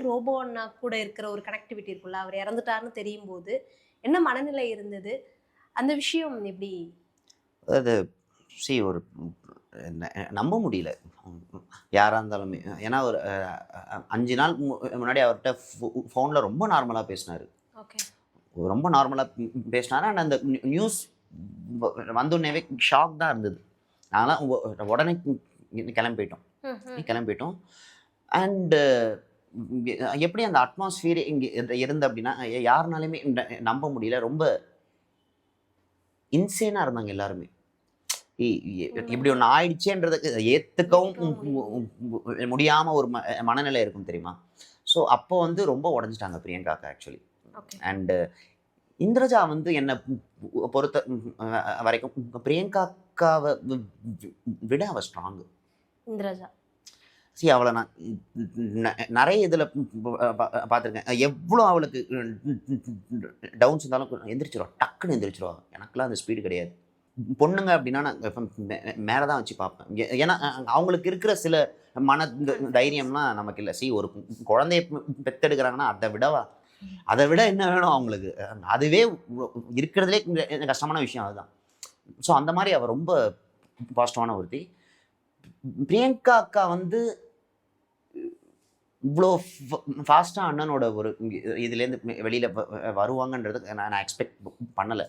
Robot அண்ணா கூட இருக்கிற ஒரு கனெக்டிவிட்டி இருக்குல்ல. அவர் இறந்துட்டாருன்னு தெரியும்போது, என்ன மனநிலை இருந்தது? அந்த விஷயம் எப்படி? அதாவது ஒரு நம்ப முடியல. யாரா இருந்தாலுமே. ஏன்னா ஒரு 5 நாள் முன்னாடி அவர்ட்ட ஃபோன்ல ரொம்ப நார்மலா பேசினாரு. ஓகே. ரொம்ப நார்மலா பேசினாரு. அண்ட் அந்த நியூஸ் வந்தோனேவே ஷாக் தான் இருந்தது. நான்லாம் உடனே கிளம்பி போயிட்டோம். கிளம்பி போயிட்டோம். அண்ட் எப்படி அந்த அட்மாஸ்பியர் இங்க இருந்தது அப்படின்னா, யாருனாலுமே நம்ப முடியல. ரொம்ப இன்சேனா இருந்தாங்க எல்லாருமே. இப்படி ஒண்ணு ஆயிடுச்சேன்றத ஏத்துக்கவும் முடியாம ஒரு மனநிலை இருக்கும் தெரியுமா? ஸோ அப்போ வந்து ரொம்ப உடைஞ்சுட்டாங்க பிரியங்காக்கு ஆக்சுவலி. அண்ட் இந்திரஜா வந்து என்ன பொறுத்த வரைக்கும் பிரியங்கா அக்காவை விட அவ ஸ்ட்ராங்கு. இந்திரஜா. அவளை நான் நிறைய இதில் பார்த்துருக்கேன். எவ்வளோ அவளுக்கு டவுன்ஸ் இருந்தாலும் எந்திரிச்சிருவா, டக்குன்னு எந்திரிச்சிருவா. எனக்குலாம் அந்த ஸ்பீடு கிடையாது. பொண்ணுங்க அப்படின்னா நான் மேலே தான் வச்சு பார்ப்பேன். ஏன்னா அவங்களுக்கு இருக்கிற சில மன தைரியம்லாம் நமக்கு இல்லை. ஒரு குழந்தைய பெத்தெடுக்கிறாங்கன்னா அதை விட என்ன வேணும் அவங்களுக்கு? அதுவே இருக்கிறதுலே கஷ்டமான விஷயம் அதுதான். ஸோ அந்த மாதிரி அவள் ரொம்ப பாசிட்டிவான ஒருத்தி. பிரியங்கா அக்கா வந்து இவ்வளோ ஃபாஸ்ட்டாக அண்ணனோட ஒரு இதுலேருந்து வெளியில் வருவாங்கன்றது நான் எக்ஸ்பெக்ட் பண்ணலை.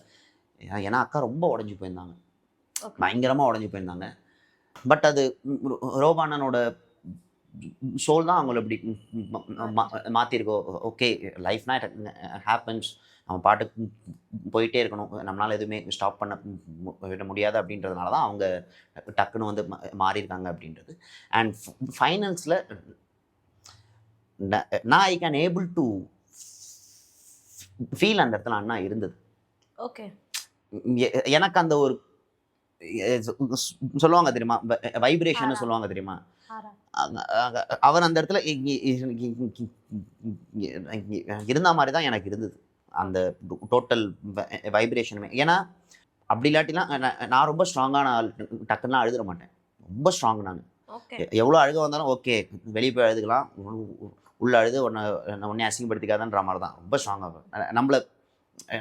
ஏன்னா அக்கா ரொம்ப உடஞ்சி போயிருந்தாங்க, பயங்கரமாக உடஞ்சி போயிருந்தாங்க. பட் அது ரோபோ அண்ணனோட சோல் தான் அவங்கள இப்படி மாற்றிருக்கோம். ஓகே, லைஃப்னா ஹேப்பன்ஸ், நம்ம பாட்டுக்கு போயிட்டே இருக்கணும், நம்மளால் எதுவுமே ஸ்டாப் பண்ண விட முடியாது அப்படின்றதுனால தான் அவங்க டக்குன்னு வந்து மாறியிருக்காங்க அப்படின்றது. அண்ட் ஃபைனல்ஸில் நான் I can able to feel அந்த இடத்துல அண்ணா இருந்தது. ஓகே. எனக்கு அந்த ஒரு சொல்லுவாங்க தெரியுமா, வைப்ரேஷன் சொல்லுவாங்க தெரியுமா, அவர் அந்த இடத்துல இருந்த மாதிரி தான் எனக்கு இருந்தது அந்த டோட்டல் வைப்ரேஷனுமே. ஏன்னா அப்படி இல்லாட்டிலாம் நான் ரொம்ப ஸ்ட்ராங்கான ஆள், டக்குன்னா அழுதுட மாட்டேன். ரொம்ப ஸ்ட்ராங் நான். எவ்வளோ அழுக வந்தாலும் ஓகே, வெளியே போய் அழுதுக்கலாம், உள்ள அழுது உன்னை அசிங்கப்படுத்திக்காதன்ற மாதிரி தான். ரொம்ப ஸ்ட்ராங்காக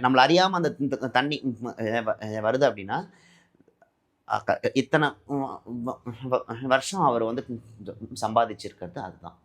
நம்மளை அறியாமல் அந்த தண்ணி வருது அப்படின்னா, இத்தனை வருஷம் அவர் வந்து சம்பாதிச்சிருக்கிறது அதுதான்.